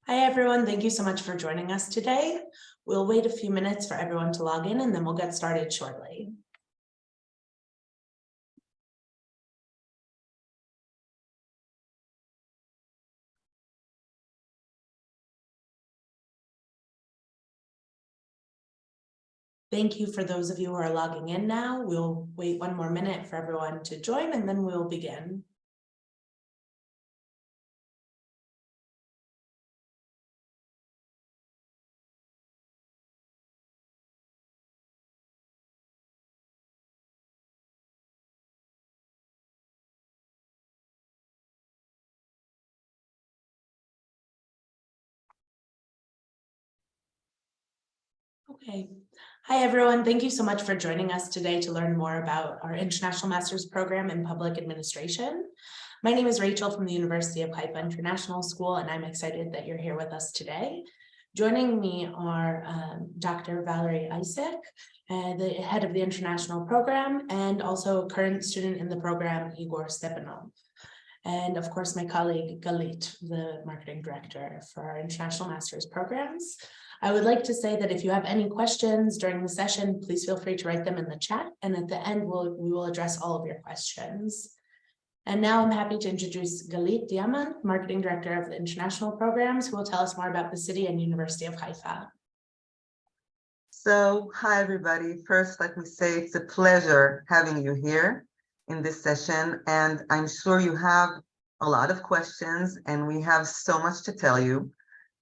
Hi, everyone. Thank you so much for joining us today. We'll wait a few minutes for everyone to log in, and then we'll get started shortly. Thank you for those of you who are logging in now. We'll wait one more minute for everyone to join, and then we'll begin. Okay. Hi, everyone. Thank you so much for joining us today to learn more about our International Master's Program in Public Administration. My name is Rachel from the University of Haifa International School, and I'm excited that you're here with us today. Joining me are Dr. Valerie Isaak, the head of the international program, and also a current student in the program, Ihor Stepanov. And of course, my colleague, Galit, the marketing director for our international master's programs. I would like to say that if you have any questions during the session, please feel free to write them in the chat. And at the end, we will address all of your questions. And now I'm happy to introduce Galit Diamant, marketing director of the international programs, who will tell us more about the city and University of Haifa. So, hi, everybody. First, let me say it's a pleasure having you here in this session, and I'm sure you have a lot of questions, and we have so much to tell you.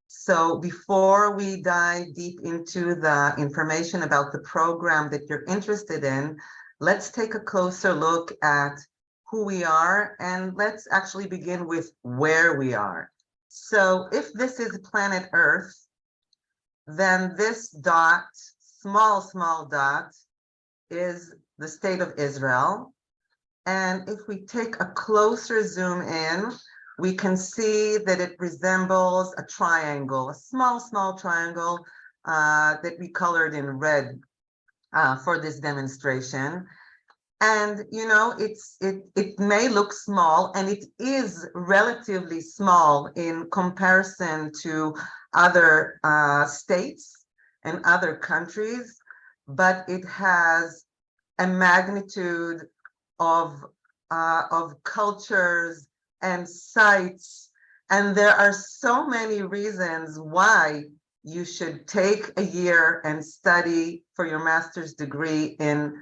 So before we dive deep into the information about the program that you're interested in, let's take a closer look at who we are, and let's actually begin with where we are. So if this is planet Earth, then this dot, small dot, is the state of Israel. And if we take a closer zoom in, we can see that it resembles a triangle, a small triangle that we colored in red for this demonstration. And you know, it may look small, and it is relatively small in comparison to other states and other countries, but it has a magnitude of cultures and sites, and there are so many reasons why you should take a year and study for your master's degree in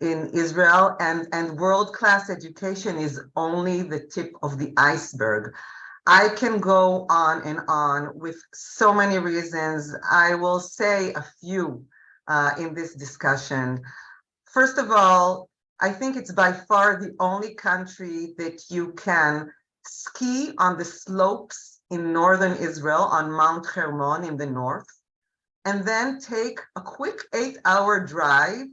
Israel, and world-class education is only the tip of the iceberg. I can go on and on with so many reasons. I will say a few in this discussion. First of all, I think it's by far the only country that you can ski on the slopes in northern Israel on Mount Hermon in the north, and then take a quick 8-hour drive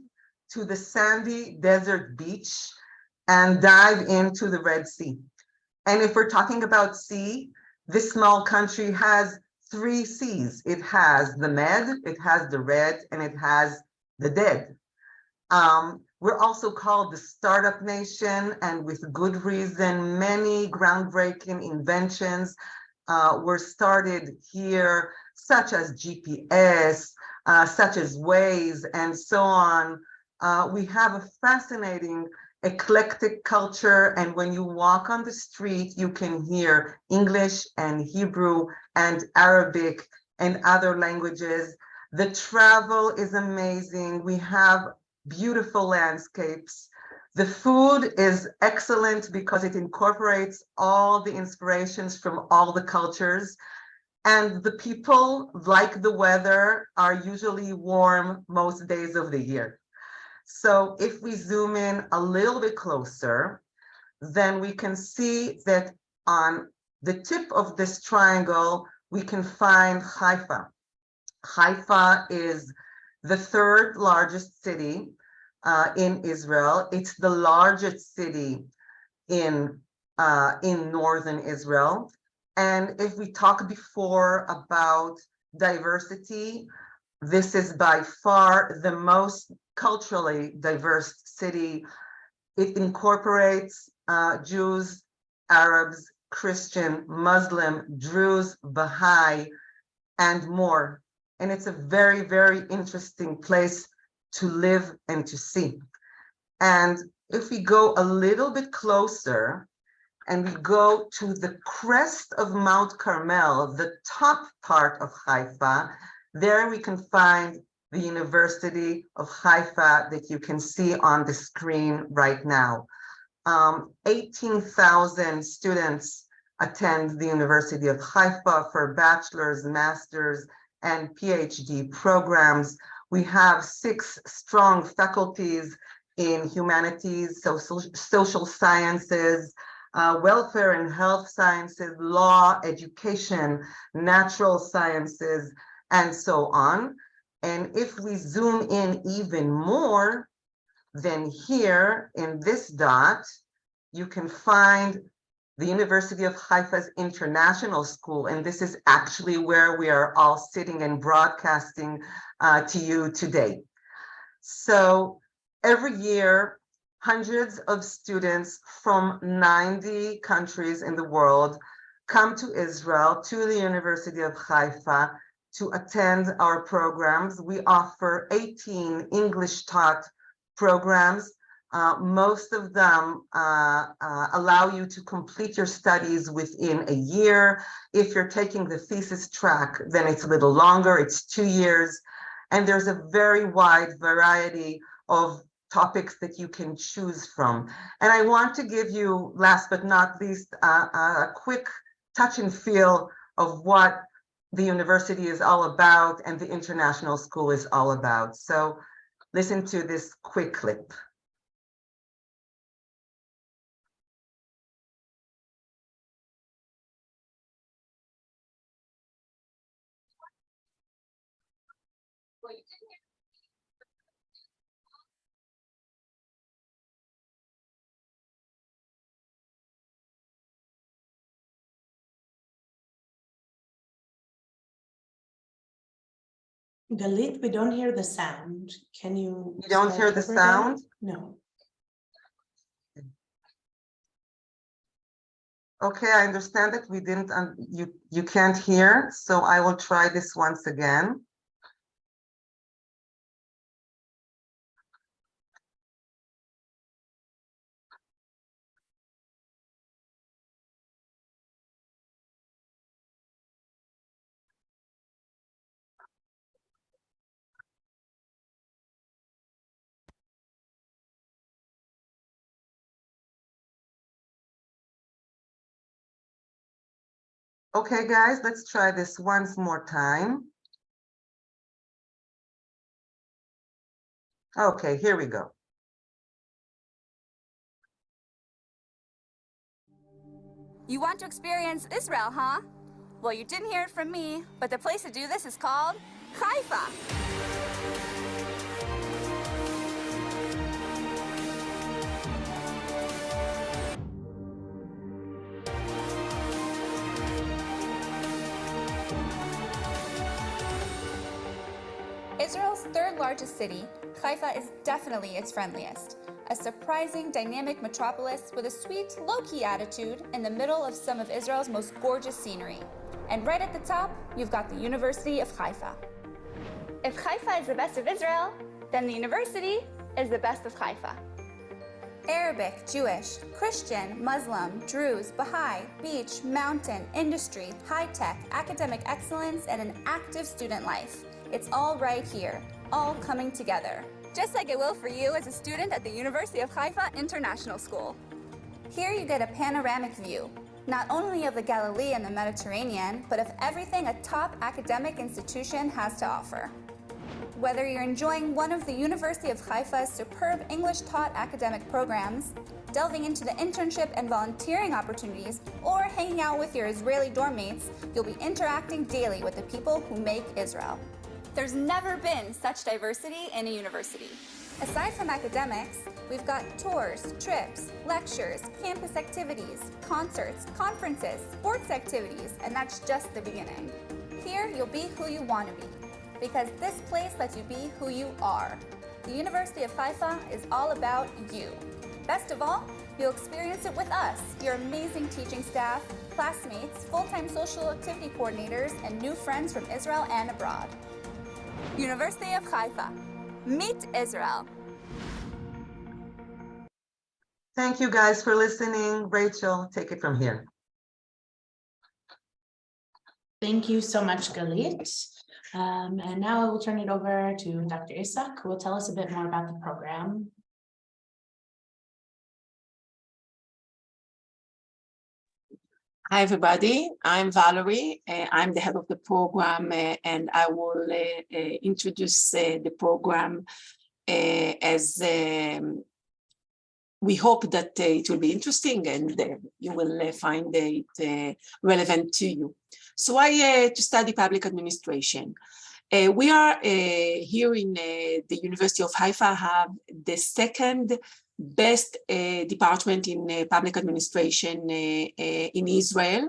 to the sandy desert beach and dive into the Red Sea. And if we're talking about sea, this small country has 3 seas. It has the Med, it has the Red, and it has the Dead. We're also called the startup nation, and with good reason. Many groundbreaking inventions were started here, such as GPS, such as Waze, and so on. We have a fascinating eclectic culture, and when you walk on the street, you can hear English and Hebrew and Arabic and other languages. The travel is amazing. We have beautiful landscapes. The food is excellent because it incorporates all the inspirations from all the cultures. And the people, like the weather, are usually warm most days of the year. So if we zoom in a little bit closer, then we can see that on the tip of this triangle, we can find Haifa. Haifa is the 3rd largest city in Israel. It's the largest city in northern Israel. And if we talked before about diversity, this is by far the most culturally diverse city. It incorporates Jews, Arabs, Christian, Muslim, Druze, Baha'i, and more. And it's a very, very interesting place to live and to see. And if we go a little bit closer and we go to the crest of Mount Carmel, the top part of Haifa, there we can find the University of Haifa that you can see on the screen right now. 18,000 students attend the University of Haifa for bachelor's, master's, and PhD programs. We have 6 strong faculties in humanities, social sciences, welfare and health sciences, law, education, natural sciences, and so on. And if we zoom in even more, then here in this dot, you can find the University of Haifa's International School, and this is actually where we are all sitting and broadcasting to you today. So every year, hundreds of students from 90 countries in the world come to Israel, to the University of Haifa, to attend our programs. We offer 18 English taught programs. Most of them allow you to complete your studies within a year. If you're taking the thesis track, then it's a little longer, it's 2 years. And there's a very wide variety of topics that you can choose from. And I want to give you, last but not least, a quick touch and feel of what the university is all about and the international school is all about. So listen to this quick clip. Galit, we don't hear the sound. Can you? You don't hear the sound? No. Okay, I understand that we didn't, you can't hear, so I will try this once again. Okay, guys, let's try this once more time. Okay, here we go. You want to experience Israel, huh? Well, you didn't hear it from me, but the place to do this is called Haifa. Israel's third largest city, Haifa is definitely its friendliest. A surprising, dynamic metropolis with a sweet, low-key attitude in the middle of some of Israel's most gorgeous scenery. And right at the top, you've got the University of Haifa. If Haifa is the best of Israel, then the university is the best of Haifa. Arabic, Jewish, Christian, Muslim, Druze, Baha'i, beach, mountain, industry, high-tech, academic excellence, and an active student life. It's all right here, all coming together. Just like it will for you as a student at the University of Haifa International School. Here you get a panoramic view, not only of the Galilee and the Mediterranean, but of everything a top academic institution has to offer. Whether you're enjoying one of the University of Haifa's superb English-taught academic programs, delving into the internship and volunteering opportunities, or hanging out with your Israeli dorm mates, you'll be interacting daily with the people who make Israel. There's never been such diversity in a university. Aside from academics, we've got tours, trips, lectures, campus activities, concerts, conferences, sports activities, and that's just the beginning. Here, you'll be who you want to be, because this place lets you be who you are. The University of Haifa is all about you. Best of all, You'll experience it with us, your amazing teaching staff, classmates, full-time social activity coordinators, and new friends from Israel and abroad. University of Haifa. Meet Israel. Thank you guys for listening. Rachel, take it from here. Thank you so much, Galit. And now I will turn it over to Dr. Isaak, who will tell us a bit more about the program. Hi, everybody. I'm Valerie. I'm the head of the program, and I will introduce the program as we hope that it will be interesting and you will find it relevant to you. So to study public administration. We are here in the University of Haifa, have the second best department in public administration in Israel.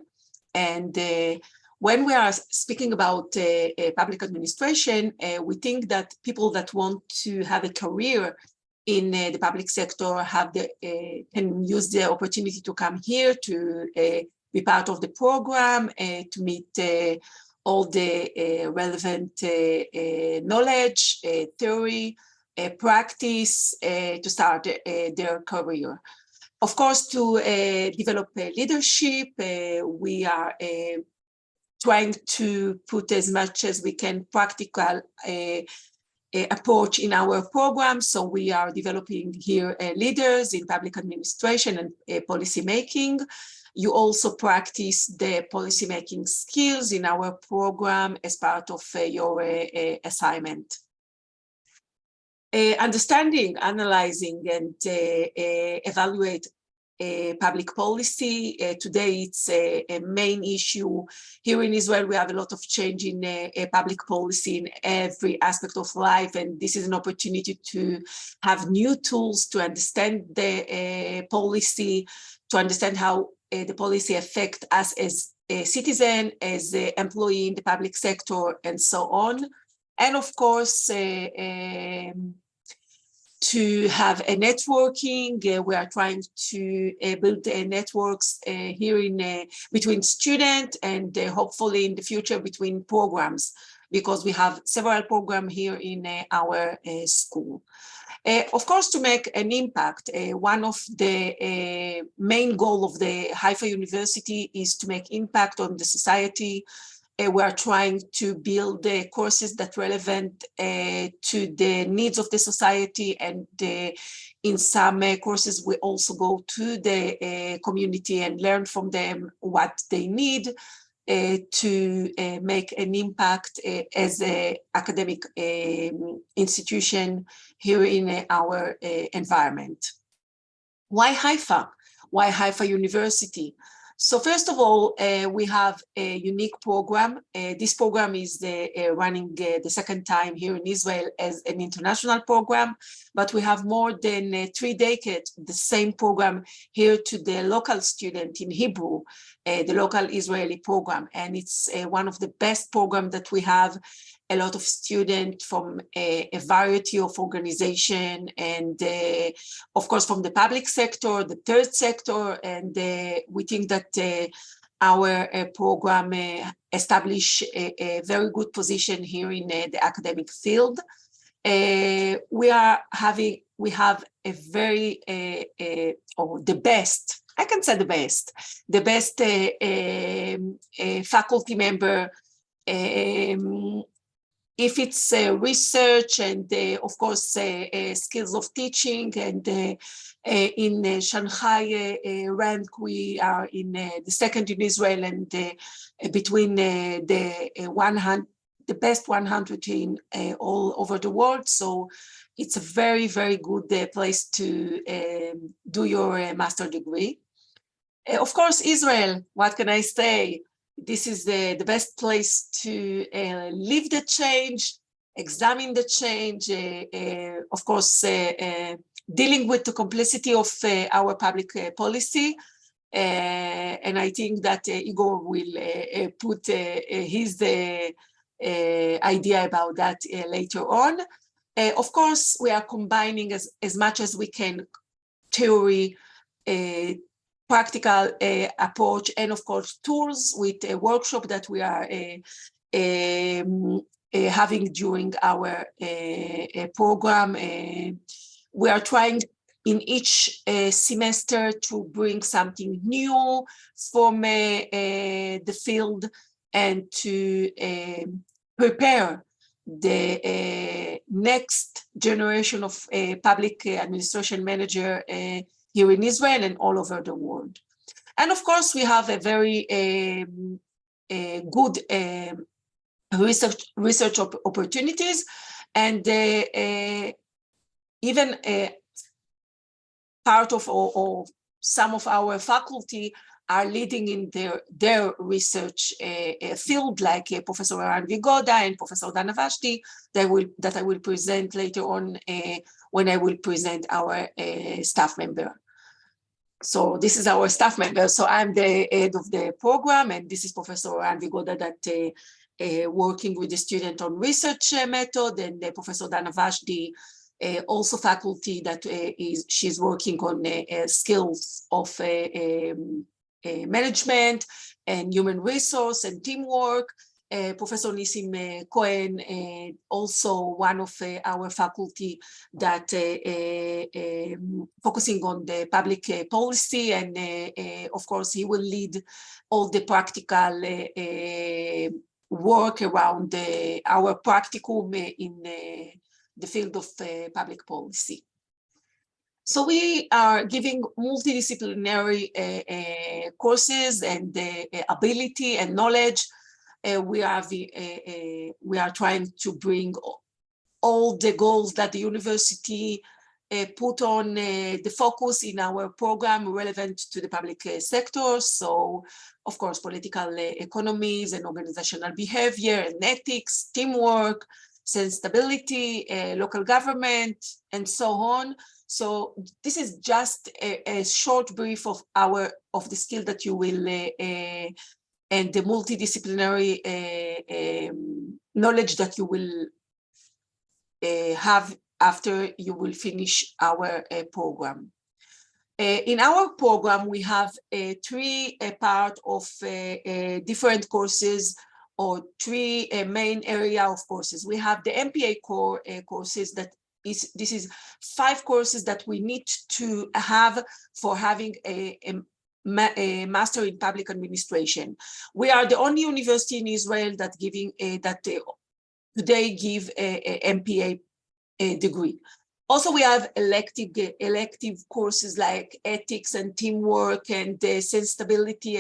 And when we are speaking about public administration, we think that people that want to have a career in the public sector can use the opportunity to come here to be part of the program, to meet all the relevant knowledge, theory, practice to start their career. Of course, to develop leadership, we are trying to put as much as we can practical approach in our program. So we are developing here leaders in public administration and policy making. You also practice the policymaking skills in our program as part of your assignment. Understanding, analyzing, and evaluate public policy. Today, it's a main issue. Here in Israel, we have a lot of change in public policy in every aspect of life, and this is an opportunity to have new tools to understand the policy, to understand how the policy affects us as a citizen, as an employee in the public sector, and so on. And of course, to have a networking, we are trying to build networks here in between students and hopefully in the future between programs, because we have several programs here in our school. Of course, to make an impact, one of the main goals of the Haifa University is to make impact on the society. We are trying to build courses that are relevant to the needs of the society, and in some courses we also go to the community and learn from them what they need to make an impact as an academic institution here in our environment. Why Haifa? Why Haifa University? So first of all, we have a unique program. This program is running the second time here in Israel as an international program, but we have more than 3 decades the same program here to the local student in Hebrew, the local Israeli program. And it's one of the best programs that we have. A lot of students from a variety of organizations, and of course from the public sector, the third sector, and we think that our program establish a very good position here in the academic field. We have a very or the best, I can say the best faculty member. If it's research and of course skills of teaching, and in Shanghai rank we are in the second in Israel, and between the best 100 in all over the world. So it's a very, very good place to do your master degree. Of course, Israel, what can I say? This is the best place to live the change, examine the change, of course, dealing with the complexity of our public policy. And I think that Ihor will put his idea about that later on. Of course, we are combining as much as we can theory practical approach, and of course tools with a workshop that we are having during our program. We are trying in each semester to bring something new from the field and to prepare the next generation of public administration manager here in Israel and all over the world. And of course, we have a very good research opportunities, and even part of or some of our faculty are leading in their research field, like Professor Eran Vigoda and Professor Dana Vashti, that I will present later on when I will present our staff member. So this is our staff member. So I'm the head of the program, and this is Professor Eran Vigoda that working with the student on research method, and Professor Dana Vashti, also faculty that she's working on skills of management and human resource and teamwork. Professor Nissim Cohen, also one of our faculty that focusing on the public policy, and of course he will lead all the practical work around our practicum in the field of public policy. So we are giving multidisciplinary courses and ability and knowledge. We are trying to bring all the goals that the university put on the focus in our program relevant to the public sector. So, of course, political economies and organizational behavior and ethics, teamwork, sustainability, local government, and so on. So this is just a short brief of the skill that you will and the multidisciplinary knowledge that you will have after you will finish our program. In our program, we have three part of different courses, or three main area of courses. We have the MPA core courses this is 5 courses that we need to have for having a master in public administration. We are the only university in Israel that today give a MPA degree. Also, we have elective courses like ethics and teamwork and sustainability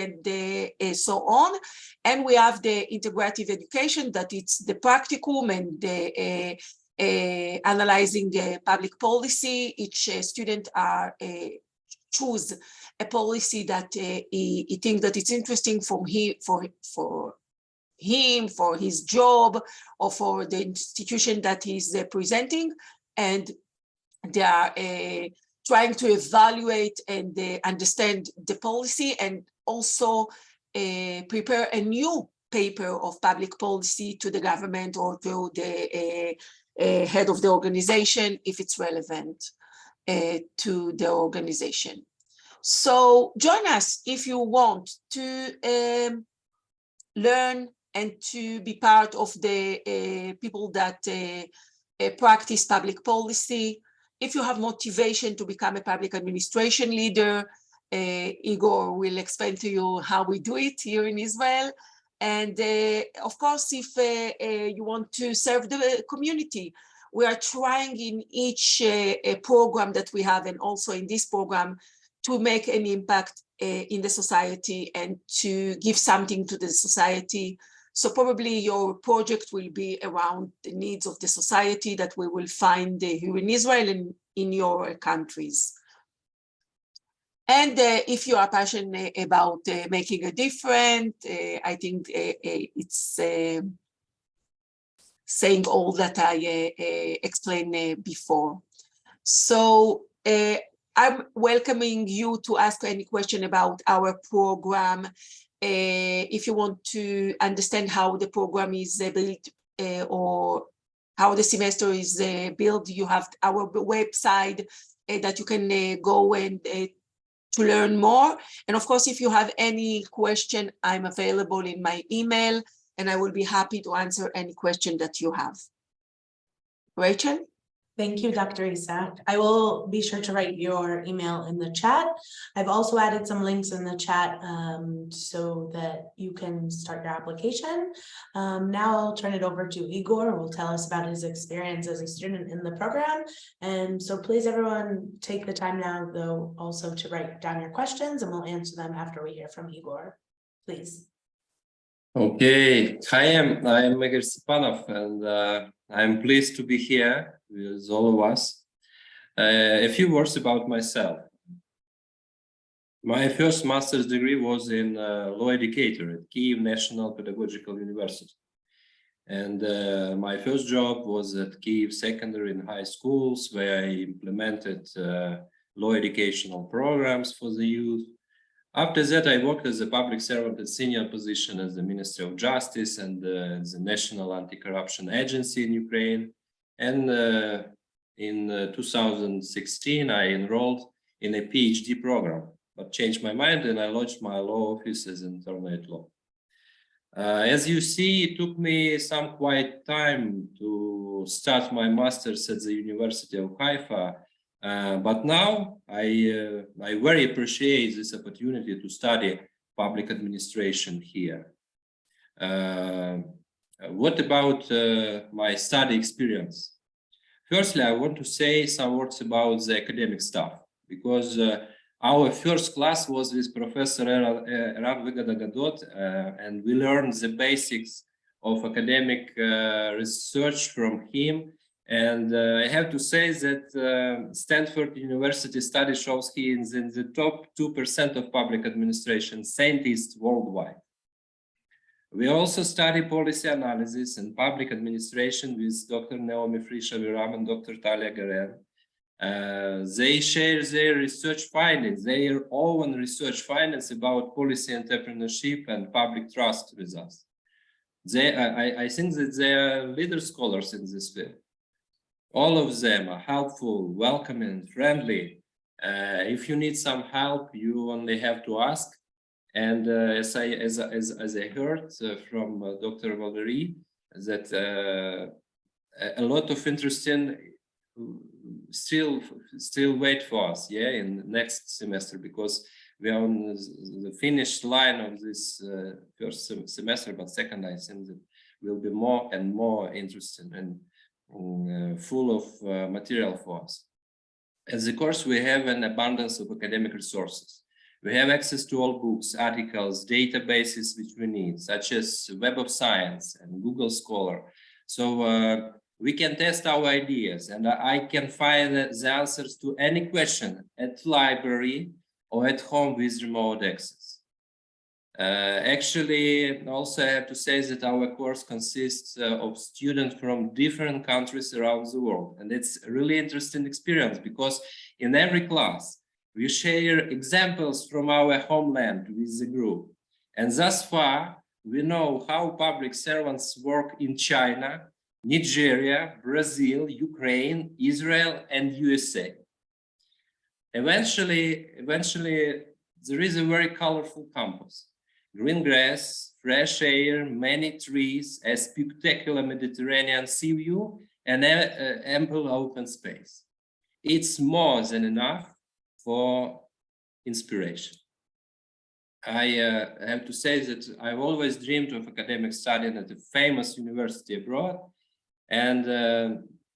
and so on. And we have the integrative education, that it's the practicum and the analyzing public policy. Each student choose a policy that he thinks that it's interesting for him, for his job, or for the institution that he's presenting, and they are trying to evaluate and understand the policy, and also prepare a new paper of public policy to the government or to the head of the organization if it's relevant to the organization. So join us if you want to learn and to be part of the people that practice public policy. If you have motivation to become a public administration leader, Ihor will explain to you how we do it here in Israel. And of course, if you want to serve the community, we are trying in each program that we have, and also in this program, to make an impact in the society and to give something to the society. So probably your project will be around the needs of the society that we will find here in Israel and in your countries. And if you are passionate about making a difference, I think it's saying all that I explained before. So I'm welcoming you to ask any question about our program. If you want to understand how the program is built or how the semester is built, you have our website that you can go and to learn more. And of course, if you have any question, I'm available in my email, and I will be happy to answer any question that you have. Rachel? Thank you, Dr. Isaak. I will be sure to write your email in the chat. I've also added some links in the chat so that you can start your application. Now I'll turn it over to Ihor, who will tell us about his experience as a student in the program. And so please, everyone, take the time now, though, also to write down your questions, and we'll answer them after we hear from Ihor. Please. Okay, hi, I'm Ihor Stepanov, and I'm pleased to be here with all of us. A few words about myself. My first master's degree was in law educator at Kyiv National Pedagogical University. And my first job was at Kyiv secondary and high schools, where I implemented law educational programs for the youth. After that, I worked as a public servant at senior position at the Ministry of Justice and the National Anti-Corruption Agency in Ukraine. And in 2016, I enrolled in a PhD program, but changed my mind and I launched my law office as an intermediate law. As you see, it took me some quite time to start my master's at the University of Haifa. But now I very appreciate this opportunity to study public administration here. What about my study experience? Firstly, I want to say some words about the academic staff, because our first class was with Professor Eran Vigadot, and we learned the basics of academic research from him. And I have to say that Stanford University study shows he is in the top 2% of public administration scientists worldwide. We also study policy analysis and public administration with Dr. Naomi Frisha-Viram and Dr. Talia Garen. They share their research findings, their own research findings about policy entrepreneurship and public trust with us. I think that they are leader scholars in this field. All of them are helpful, welcoming, friendly. If you need some help, you only have to ask. And as I heard from Dr. Valerie, that a lot of interesting still wait for us, yeah, in next semester, because we are on the finish line of this first semester, but second, I think that will be more and more interesting and full of material for us. As a course, we have an abundance of academic resources. We have access to all books, articles, databases which we need, such as Web of Science and Google Scholar. So we can test our ideas, and I can find the answers to any question at library or at home with remote access. Actually, also I have to say that our course consists of students from different countries around the world. And it's a really interesting experience, because in every class, we share examples from our homeland with the group. And thus far, we know how public servants work in China, Nigeria, Brazil, Ukraine, Israel, and USA. Eventually, there is a very colorful campus. Green grass, fresh air, many trees, a spectacular Mediterranean sea view, and ample open space. It's more than enough for inspiration. I have to say that I've always dreamed of academic studying at a famous university abroad, and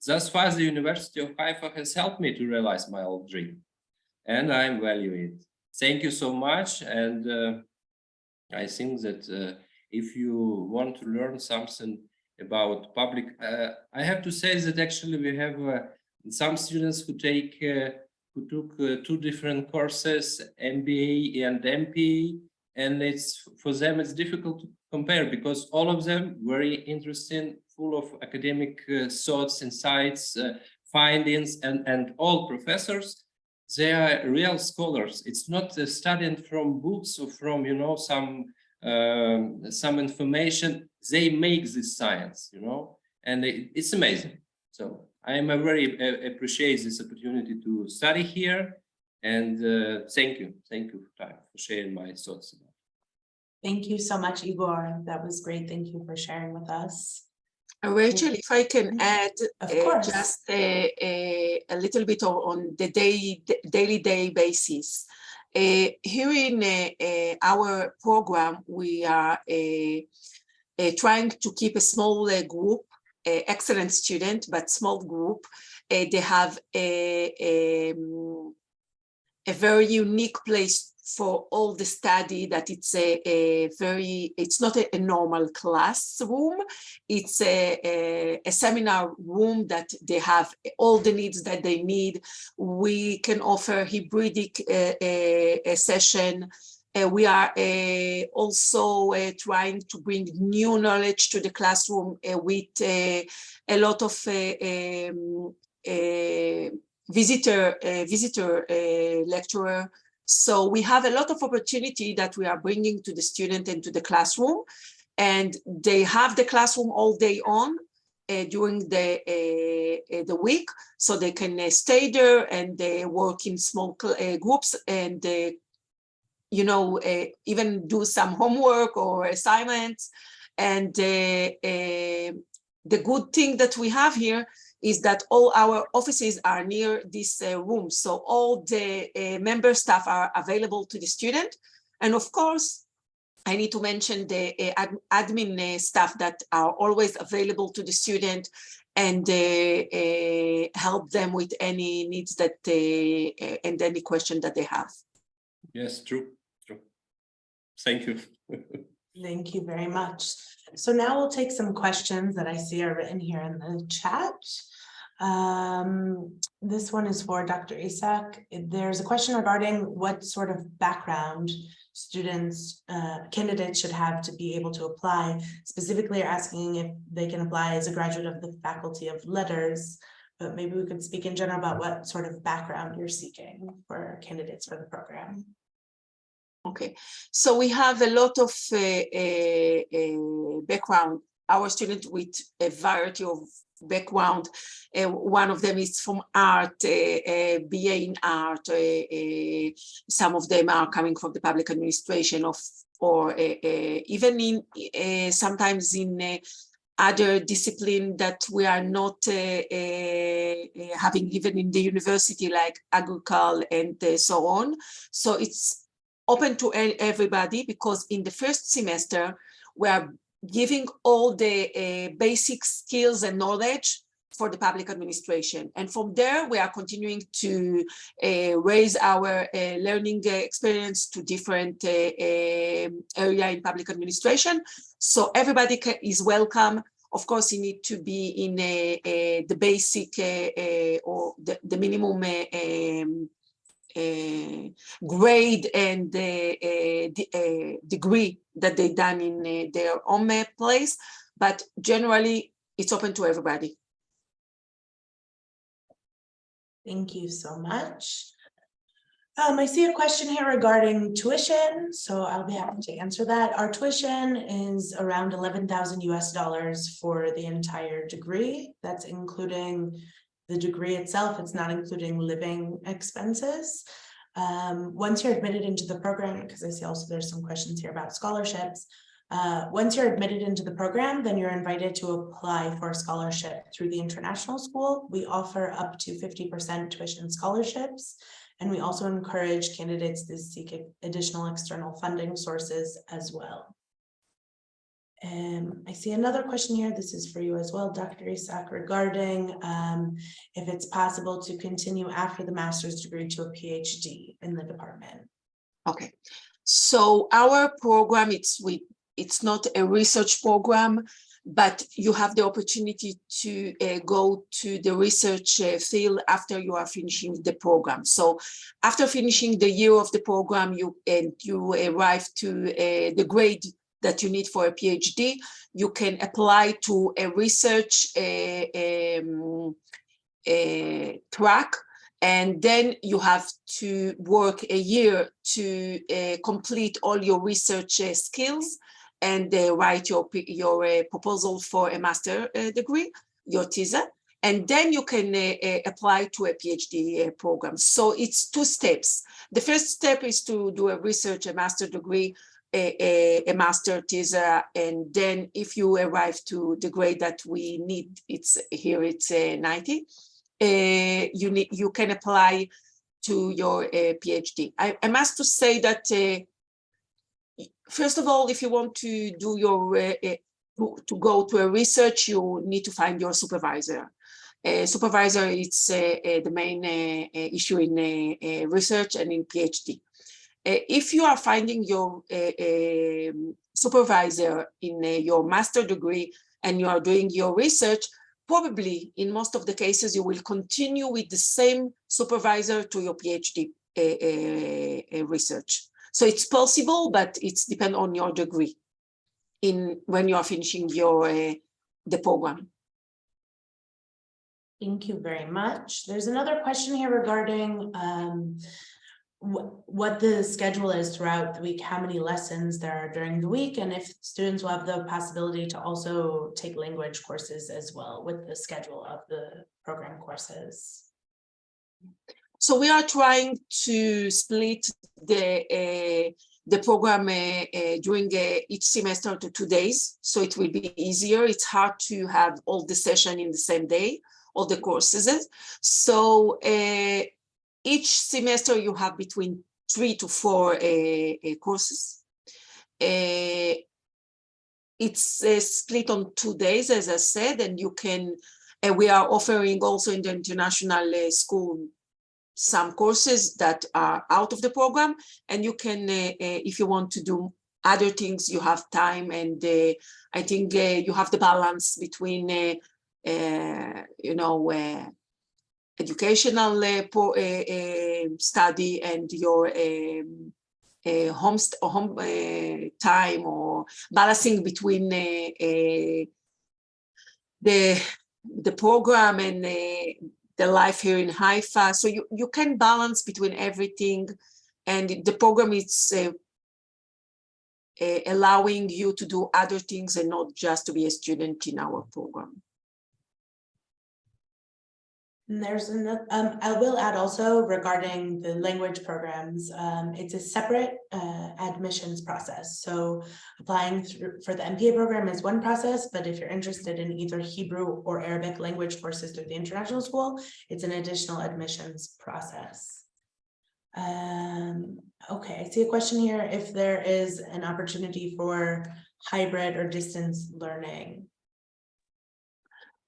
thus far the University of Haifa has helped me to realize my old dream, and I value it. Thank you so much, and I think that if you want to learn something about public, I have to say that actually we have some students who took two different courses, MBA and MPA, and for them it's difficult to compare, because all of them very interesting, full of academic thoughts, insights, findings, and all professors, they are real scholars. It's not studying from books or from, you know, some information. They make this science, you know, and it's amazing. So I am very appreciate this opportunity to study here, And thank you for sharing my thoughts about it. Thank you so much, Igor. That was great. Thank you for sharing with us. Rachel, if I can add Of course. just a little bit on the daily basis. Here in our program, we are trying to keep a small group, excellent student, but small group. They have a very unique place for all the study, that it's it's not a normal classroom. It's a seminar room that they have all the needs that they need. We can offer hybridic session. We are also trying to bring new knowledge to the classroom with a lot of visitor lecturer. So we have a lot of opportunity that we are bringing to the student and to the classroom, and they have the classroom all day on during the week, so they can stay there and they work in small groups and you know, even do some homework or assignments. And the good thing that we have here is that all our offices are near this room. So all the member staff are available to the student. And of course, I need to mention the admin staff that are always available to the student and help them with any needs that and any question that they have. Yes, true. Thank you. Thank you very much. So now we'll take some questions that I see are written here in the chat. This one is for Dr. Isaak. There's a question regarding what sort of background students, candidates should have to be able to apply. Specifically, you're asking if they can apply as a graduate of the Faculty of Letters, but maybe we could speak in general about what sort of background you're seeking for candidates for the program. Okay, so we have a lot of background. Our students with a variety of background. One of them is from art, BA in art. Some of them are coming from the public administration or even in sometimes in other discipline that we are not having even in the university, like agriculture and so on. So it's open to everybody, because in the first semester, we are giving all the basic skills and knowledge for the public administration. And from there, we are continuing to raise our learning experience to different area in public administration. So everybody is welcome. Of course, you need to be in the basic or the minimum grade and degree that they done in their own place, but generally it's open to everybody. Thank you so much. I see a question here regarding tuition, so I'll be happy to answer that. Our tuition is around $11,000 US for the entire degree. That's including the degree itself. It's not including living expenses. Once you're admitted into the program, because I see also there's some questions here about scholarships. Once you're admitted into the program, then you're invited to apply for a scholarship through the international school. We offer up to 50% tuition scholarships, and we also encourage candidates to seek additional external funding sources as well. I see another question here. This is for you as well, Dr. Isaak, regarding if it's possible to continue after the master's degree to a PhD in the department. Okay, so our program, it's not a research program, but you have the opportunity to go to the research field after you are finishing the program. So after finishing the year of the program, you arrive to the grade that you need for a PhD, you can apply to a research track, and then you have to work a year to complete all your research skills and write your proposal for a master degree, your thesis. and then you can apply to a PhD program. So it's 2 steps. The first step is to do a research, a master degree, a master thesis, and then if you arrive to the grade that we need, it's 90, you can apply to your PhD. I must to say that first of all, if you want to do your to go to a research, you need to find your supervisor. Supervisor, it's the main issue in research and in PhD. If you are finding your supervisor in your master degree and you are doing your research, probably in most of the cases, you will continue with the same supervisor to your PhD research. So it's possible, but it's depend on your degree when you are finishing your the program. Thank you very much. There's another question here regarding what the schedule is throughout the week, how many lessons there are during the week, and if students will have the possibility to also take language courses as well with the schedule of the program courses. So we are trying to split the program during each semester to 2 days, so it will be easier. It's hard to have all the session in the same day, all the courses. So each semester you have between 3 to 4 courses. It's split on 2 days, as I said, and you can. We are offering also in the international school some courses that are out of the program, and you can, if you want to do other things, you have time, and I think you have the balance between, you know, educational study and your home time, or balancing between the program and the life here in Haifa. So you can balance between everything, and the program is allowing you to do other things and not just to be a student in our program. And there's another, I will add also regarding the language programs, it's a separate admissions process. So applying for the MPA program is one process, but if you're interested in either Hebrew or Arabic language courses through the international school, it's an additional admissions process. Okay, I see a question here, if there is an opportunity for hybrid or distance learning.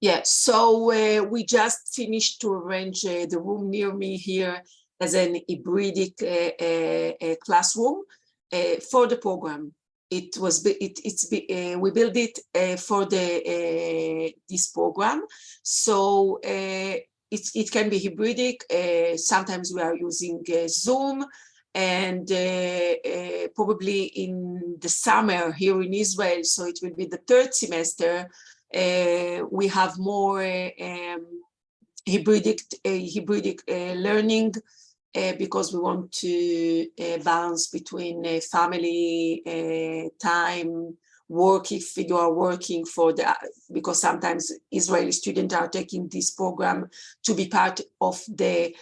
Yeah, so we just finished to arrange the room near me here as an hybridic classroom for the program. We built it for this program, so it can be hybridic. Sometimes we are using Zoom, and probably in the summer here in Israel, so it will be the 3rd semester. We have more hybridic learning because we want to balance between family time, work if you are working because sometimes Israeli students are taking this program to be part of the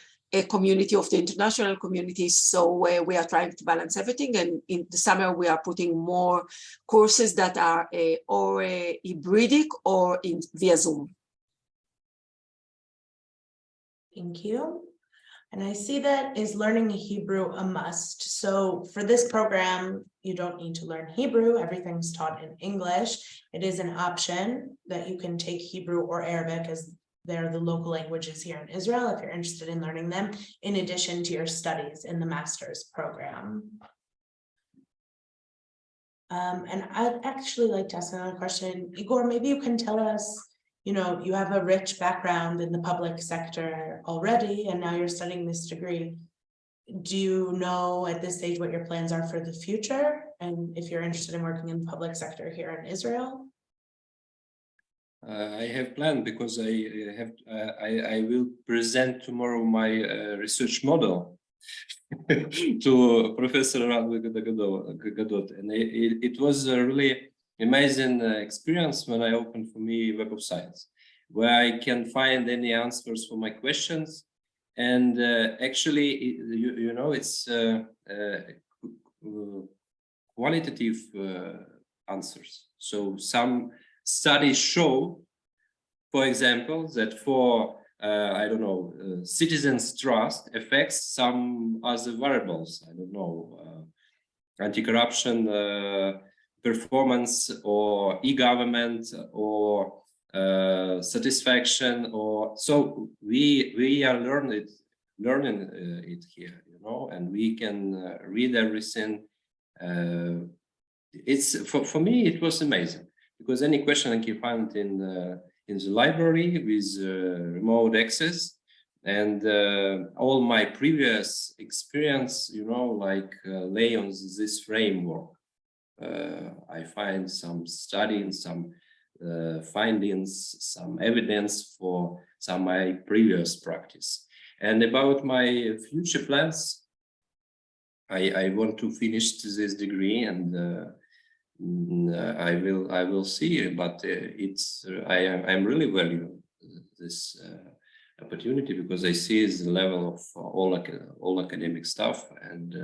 community, of the international community. So we are trying to balance everything, and in the summer we are putting more courses that are or hybridic or via Zoom. Thank you. And I see that is learning Hebrew a must. So for this program, you don't need to learn Hebrew. Everything's taught in English. It is an option that you can take Hebrew or Arabic, as they're the local languages here in Israel, if you're interested in learning them, in addition to your studies in the master's program. And I'd actually like to ask another question. Ihor, maybe you can tell us, you know, you have a rich background in the public sector already, and now you're studying this degree. Do you know at this stage what your plans are for the future? And if you're interested in working in the public sector here in Israel? I have planned because I will present tomorrow my research model to Professor Gadot, and it was a really amazing experience when I opened for me Web of Science. where I can find any answers for my questions. And actually, you know, it's qualitative answers. So some studies show, for example, that for I don't know, citizens' trust affects some other variables. I don't know, anti-corruption performance, or e-government, or satisfaction, or so we are learning it here, you know, and we can read everything. It's for me it was amazing, because any question I can find in the library with remote access, and all my previous experience, you know, like lay on this framework. I find some studying, some findings, some evidence for some my previous practice. And about my future plans, I want to finish this degree, and I will see. But I'm really value this opportunity, because I see the level of all academic stuff, and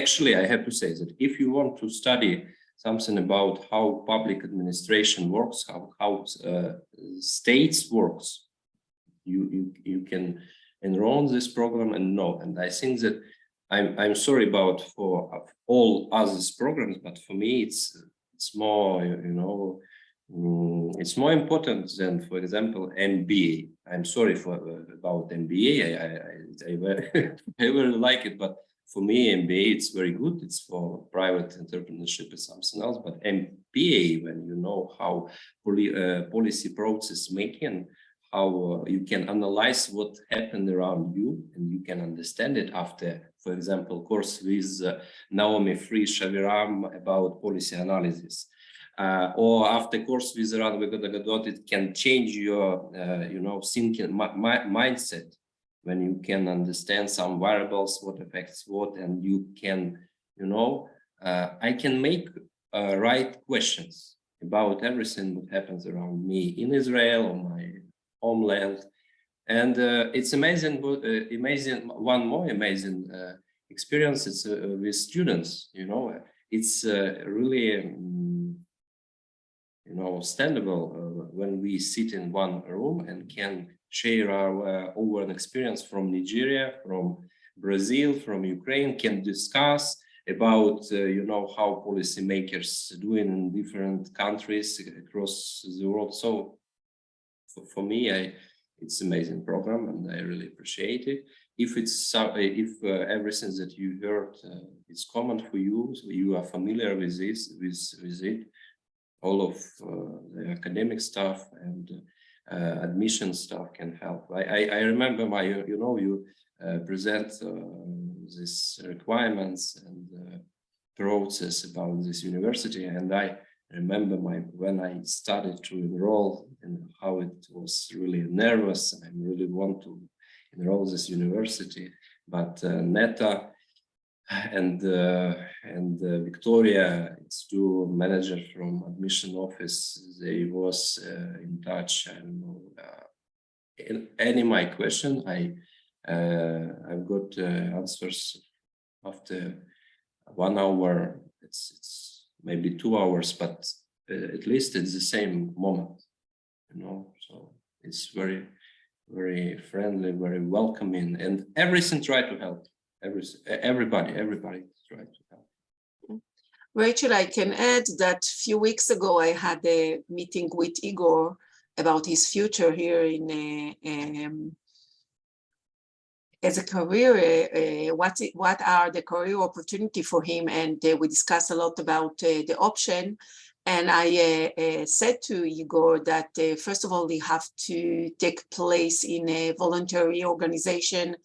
actually I have to say that if you want to study something about how public administration works, how states works, you can enroll in this program and know. And I think that I'm sorry about for all others programs, but for me it's more, you know, it's more important than, for example, MPA. I'm sorry about MPA. I really like it, but for me, MPA it's very good. It's for private entrepreneurship or something else. But MPA, when you know how policy process making, how you can analyze what happened around you, and you can understand it after, for example, course with Naomi Free-Shaviram about policy analysis. Or after course with Ran Vigadot, it can change your, you know, thinking mindset, when you can understand some variables, what affects what, and you can, you know, I can make right questions about everything that happens around me in Israel or my homeland. And it's amazing, one more amazing experience. It's with students, you know, it's really, you know, understandable when we sit in one room and can share our own experience from Nigeria, from Brazil, from Ukraine, can discuss about, you know, how policymakers doing in different countries across the world. So for me, it's amazing program, and I really appreciate it. If it's if everything that you heard is common for you, so you are familiar with this, with it, all of the academic stuff and admission stuff can help. I remember my, you know, you present these requirements and process about this university, and I remember when I started to enroll, and how it was really nervous, and I really want to enroll this university, but Neta and Victoria, it's two managers from admission office, they was in touch. I don't know, in any my question, I've got answers after 1 hour. It's maybe 2 hours, but at least it's the same moment, you know. So it's very, very friendly, very welcoming, and everything try to help. Everybody try to help. Rachel, I can add that a few weeks ago I had a meeting with Ihor about his future here in as a career, what are the career opportunity for him, and we discussed a lot about the option. And I said to Ihor that first of all, they have to take place in a voluntary organization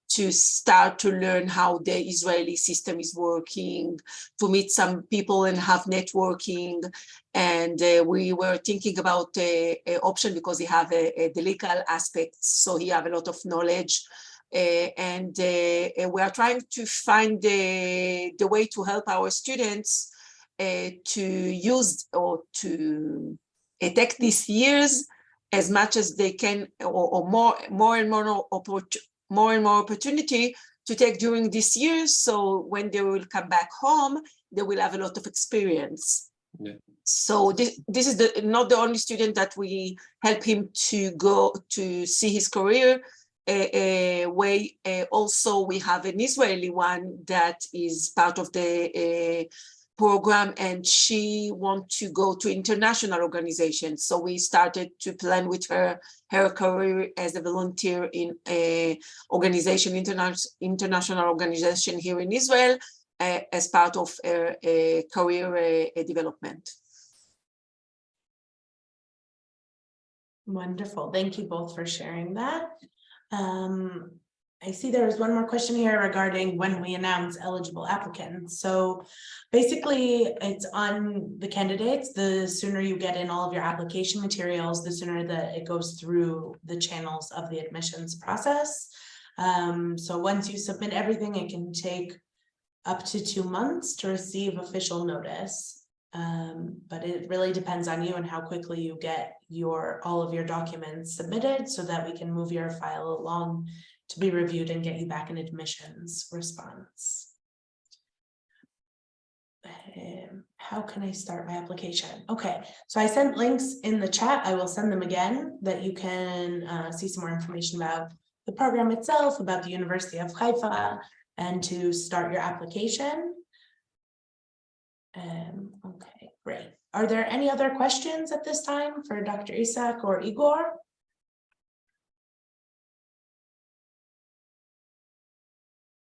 to start to learn how the Israeli system is working, to meet some people and have networking. And we were thinking about an option because he have the legal aspects, so he have a lot of knowledge. And we are trying to find the way to help our students to use or to take these years as much as they can, or more and more opportunity to take during this year. So when they will come back home, they will have a lot of experience. Yeah. So this is not the only student that we help him to go to see his career way. Also, we have an Israeli one that is part of the program, and she wants to go to international organizations. So we started to plan with her career as a volunteer in a organization, international organization here in Israel, as part of a career development. Wonderful. Thank you both for sharing that. I see there is one more question here regarding when we announce eligible applicants. So basically it's on the candidates. The sooner you get in all of your application materials, the sooner that it goes through the channels of the admissions process. So once you submit everything, it can take up to 2 months to receive official notice. But it really depends on you and how quickly you get all of your documents submitted so that we can move your file along to be reviewed and get you back an admissions response. How can I start my application? Okay, so I sent links in the chat. I will send them again that you can see some more information about the program itself, about the University of Haifa, and to start your application. Okay, great. Are there any other questions at this time for Dr. Isaak or Ihor?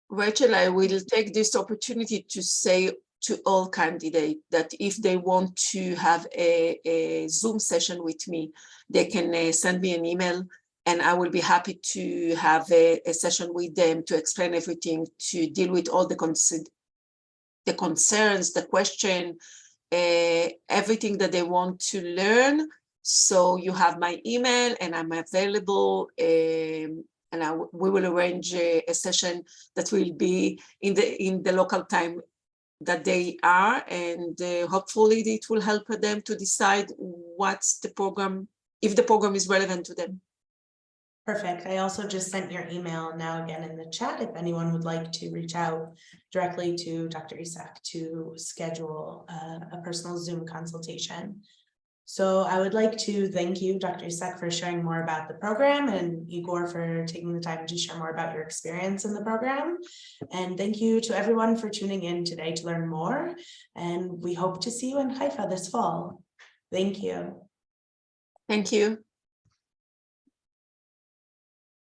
Rachel, I will take this opportunity to say to all candidates that if they want to have a Zoom session with me, they can send me an email, and I will be happy to have a session with them to explain everything, to deal with all the concerns, the question, everything that they want to learn. So you have my email, and I'm available, and we will arrange a session that will be in the local time that they are, and hopefully it will help them to decide what's the program, if the program is relevant to them. Perfect. I also just sent your email now again in the chat if anyone would like to reach out directly to Dr. Isaak to schedule a personal Zoom consultation. So I would like to thank you, Dr. Isaak, for sharing more about the program, and Ihor for taking the time to share more about your experience in the program. And thank you to everyone for tuning in today to learn more. And we hope to see you in Haifa this fall. Thank you. Thank you.